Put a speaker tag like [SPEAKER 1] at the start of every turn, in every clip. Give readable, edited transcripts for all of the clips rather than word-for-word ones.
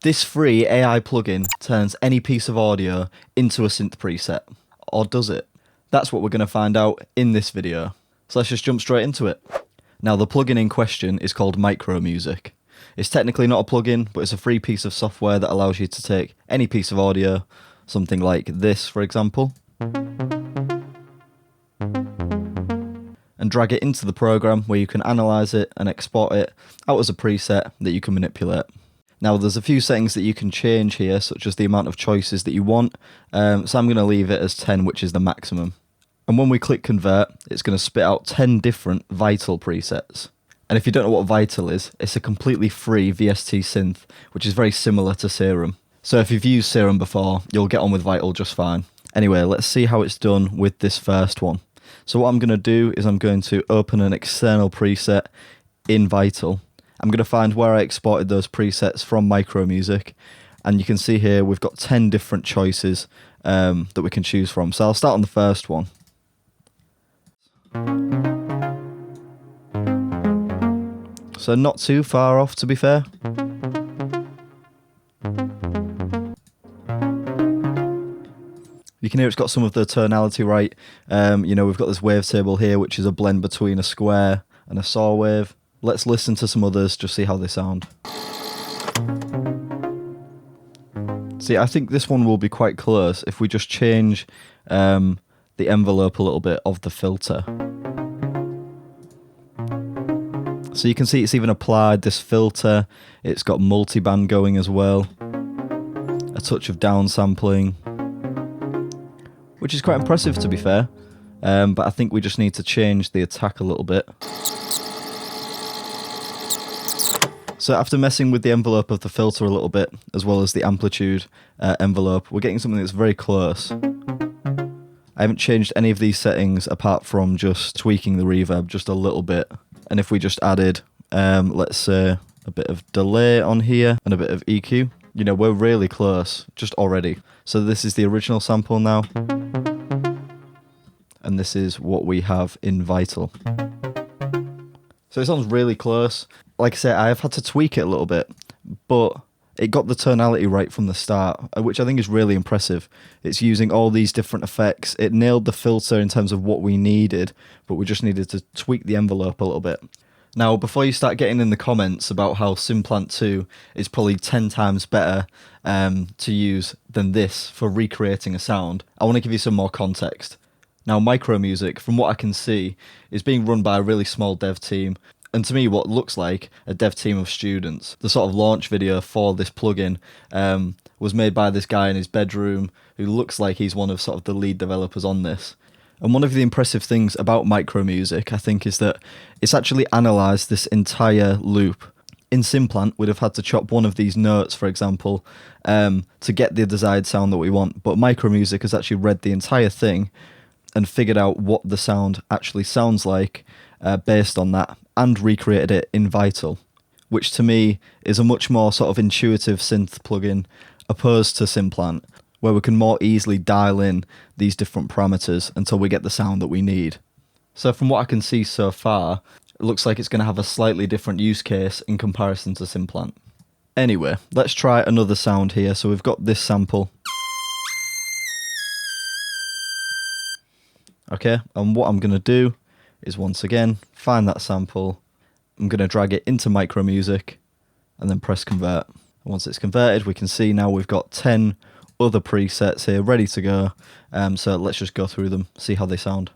[SPEAKER 1] This free AI plugin turns any piece of audio into a synth preset. Or does it? That's what we're going to find out in this video. So let's just jump straight into it. Now the plugin in question is called MicroMusic. It's technically not a plugin, but it's a free piece of software that allows you to take any piece of audio, something like this for example, and drag it into the program where you can analyze it and export it out as a preset that you can manipulate. Now there's a few settings that you can change here, such as the amount of choices that you want, so I'm going to leave it as 10, which is the maximum. And when we click convert, it's going to spit out 10 different Vital presets. And if you don't know what Vital is, it's a completely free VST synth, which is very similar to Serum. So if you've used Serum before, you'll get on with Vital just fine. Anyway, let's see how it's done with this first one. So what I'm going to do is I'm going to open an external preset in Vital. I'm going to find where I exported those presets from MicroMusic, and you can see here we've got 10 different choices that we can choose from. So I'll start on the first one. So not too far off, to be fair. You can hear it's got some of the tonality right. We've got this wavetable here, which is a blend between a square and a saw wave. Let's listen to some others, just see how they sound. See, I think this one will be quite close if we just change the envelope a little bit of the filter. So you can see it's even applied this filter. It's got multiband going as well. A touch of downsampling, which is quite impressive to be fair. But I think we just need to change the attack a little bit. So after messing with the envelope of the filter a little bit, as well as the amplitude envelope, we're getting something that's very close. I haven't changed any of these settings apart from just tweaking the reverb just a little bit. And if we just added, let's say, a bit of delay on here and a bit of EQ, we're really close just already. So this is the original sample now. And this is what we have in Vital. So it sounds really close. Like I say, I have had to tweak it a little bit, but it got the tonality right from the start, which I think is really impressive. It's using all these different effects. It nailed the filter in terms of what we needed, but we just needed to tweak the envelope a little bit. Now, before you start getting in the comments about how Simplant 2 is probably 10 times better to use than this for recreating a sound, I want to give you some more context. Now, MicroMusic, from what I can see, is being run by a really small dev team, and to me what looks like a dev team of students. The sort of launch video for this plugin was made by this guy in his bedroom who looks like he's one of sort of the lead developers on this. And one of the impressive things about MicroMusic, I think, is that it's actually analysed this entire loop. In Simplant, we'd have had to chop one of these notes, for example, to get the desired sound that we want, but MicroMusic has actually read the entire thing and figured out what the sound actually sounds like based on that, and recreated it in Vital, which to me is a much more sort of intuitive synth plugin opposed to Simplant, where we can more easily dial in these different parameters until we get the sound that we need. So from what I can see so far, it looks like it's going to have a slightly different use case in comparison to Simplant. Anyway, let's try another sound here. So we've got this sample. Okay, and what I'm going to do is once again find that sample. I'm going to drag it into MicroMusic and then press convert. And once it's converted, we can see now we've got 10 other presets here ready to go. So let's just go through them, see how they sound.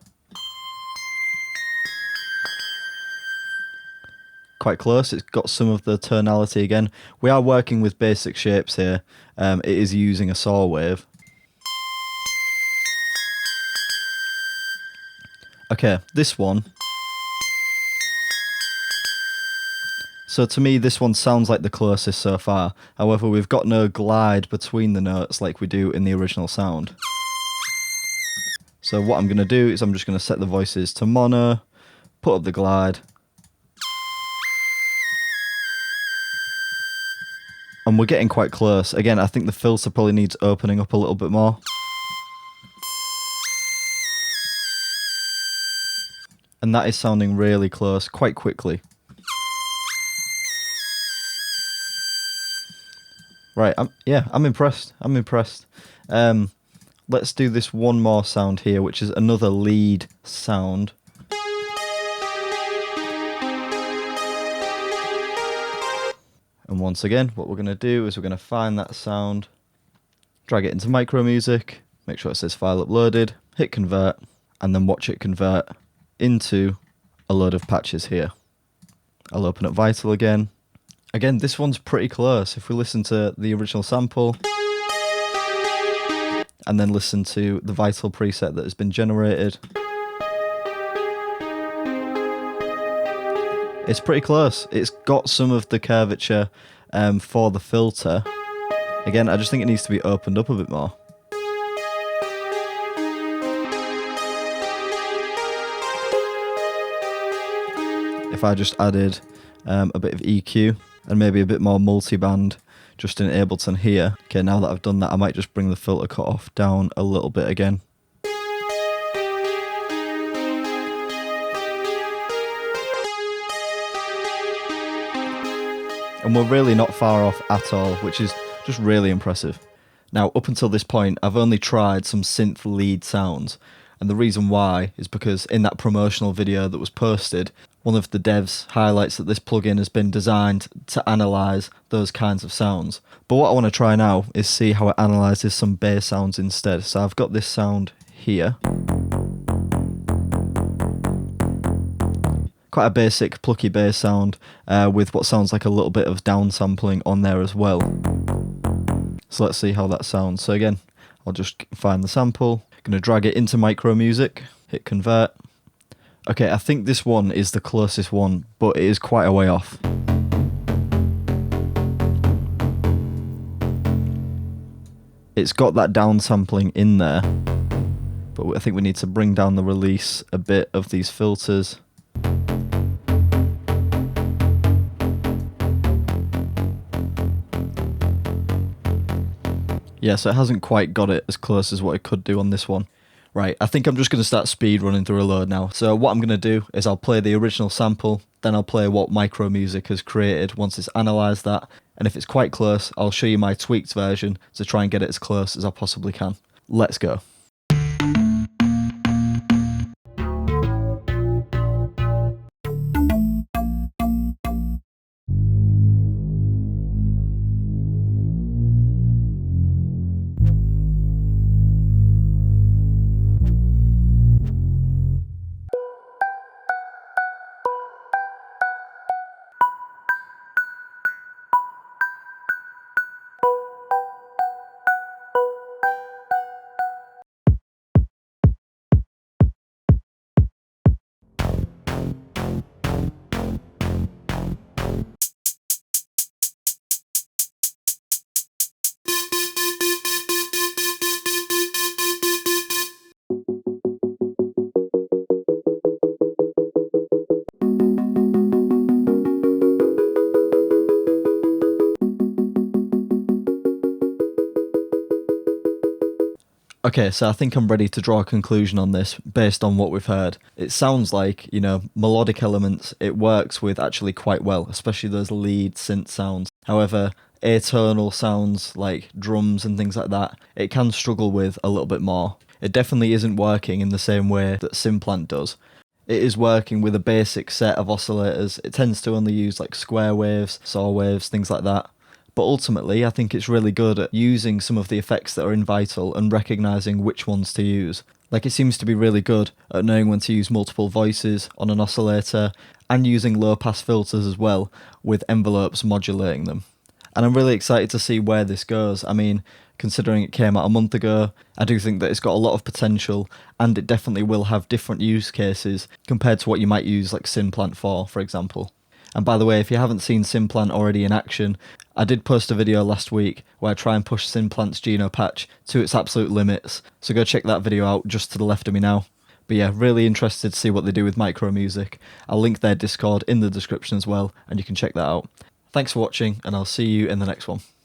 [SPEAKER 1] Quite close. It's got some of the tonality again. We are working with basic shapes here. It is using a saw wave. Okay, this one. So to me, this one sounds like the closest so far. However, we've got no glide between the notes like we do in the original sound. So what I'm going to do is I'm just going to set the voices to mono, put up the glide, and we're getting quite close. Again, I think the filter probably needs opening up a little bit more. And that is sounding really close quite quickly. Right, I'm impressed. I'm impressed. Let's do this one more sound here, which is another lead sound. And once again, what we're going to do is we're going to find that sound, drag it into MicroMusic, make sure it says file uploaded, hit convert, and then watch it convert into a load of patches here. I'll open up Vital again. Again, this one's pretty close. If we listen to the original sample and then listen to the Vital preset that has been generated, it's pretty close. It's got some of the curvature for the filter. Again, I just think it needs to be opened up a bit more. If I just added a bit of EQ and maybe a bit more multiband just in Ableton here. Okay, now that I've done that, I might just bring the filter cutoff down a little bit again. And we're really not far off at all, which is just really impressive. Now, up until this point, I've only tried some synth lead sounds. And the reason why is because in that promotional video that was posted, one of the devs highlights that this plugin has been designed to analyze those kinds of sounds. But what I want to try now is see how it analyzes some bass sounds instead. So I've got this sound here. Quite a basic plucky bass sound with what sounds like a little bit of downsampling on there as well. So let's see how that sounds. So again, I'll just find the sample, going to drag it into MicroMusic, hit convert. Okay, I think this one is the closest one, but it is quite a way off. It's got that downsampling in there, but I think we need to bring down the release a bit of these filters. Yeah, so it hasn't quite got it as close as what it could do on this one. Right, I think I'm just going to start speed running through a load now. So what I'm going to do is I'll play the original sample, then I'll play what MicroMusic has created once it's analysed that, and if it's quite close, I'll show you my tweaked version to try and get it as close as I possibly can. Let's go. Okay, so I think I'm ready to draw a conclusion on this based on what we've heard. It sounds like, melodic elements, it works with actually quite well, especially those lead synth sounds. However, atonal sounds like drums and things like that, it can struggle with a little bit more. It definitely isn't working in the same way that Simplant does. It is working with a basic set of oscillators. It tends to only use like square waves, saw waves, things like that. But ultimately, I think it's really good at using some of the effects that are in Vital and recognising which ones to use. Like, it seems to be really good at knowing when to use multiple voices on an oscillator and using low-pass filters as well, with envelopes modulating them. And I'm really excited to see where this goes. I mean, considering it came out a month ago, I do think that it's got a lot of potential, and it definitely will have different use cases compared to what you might use like Simplant for example. And by the way, if you haven't seen Simplant already in action, I did post a video last week where I try and push Simplant's Geno patch to its absolute limits, so go check that video out just to the left of me now. But yeah, really interested to see what they do with MicroMusic. I'll link their Discord in the description as well, and you can check that out. Thanks for watching, and I'll see you in the next one.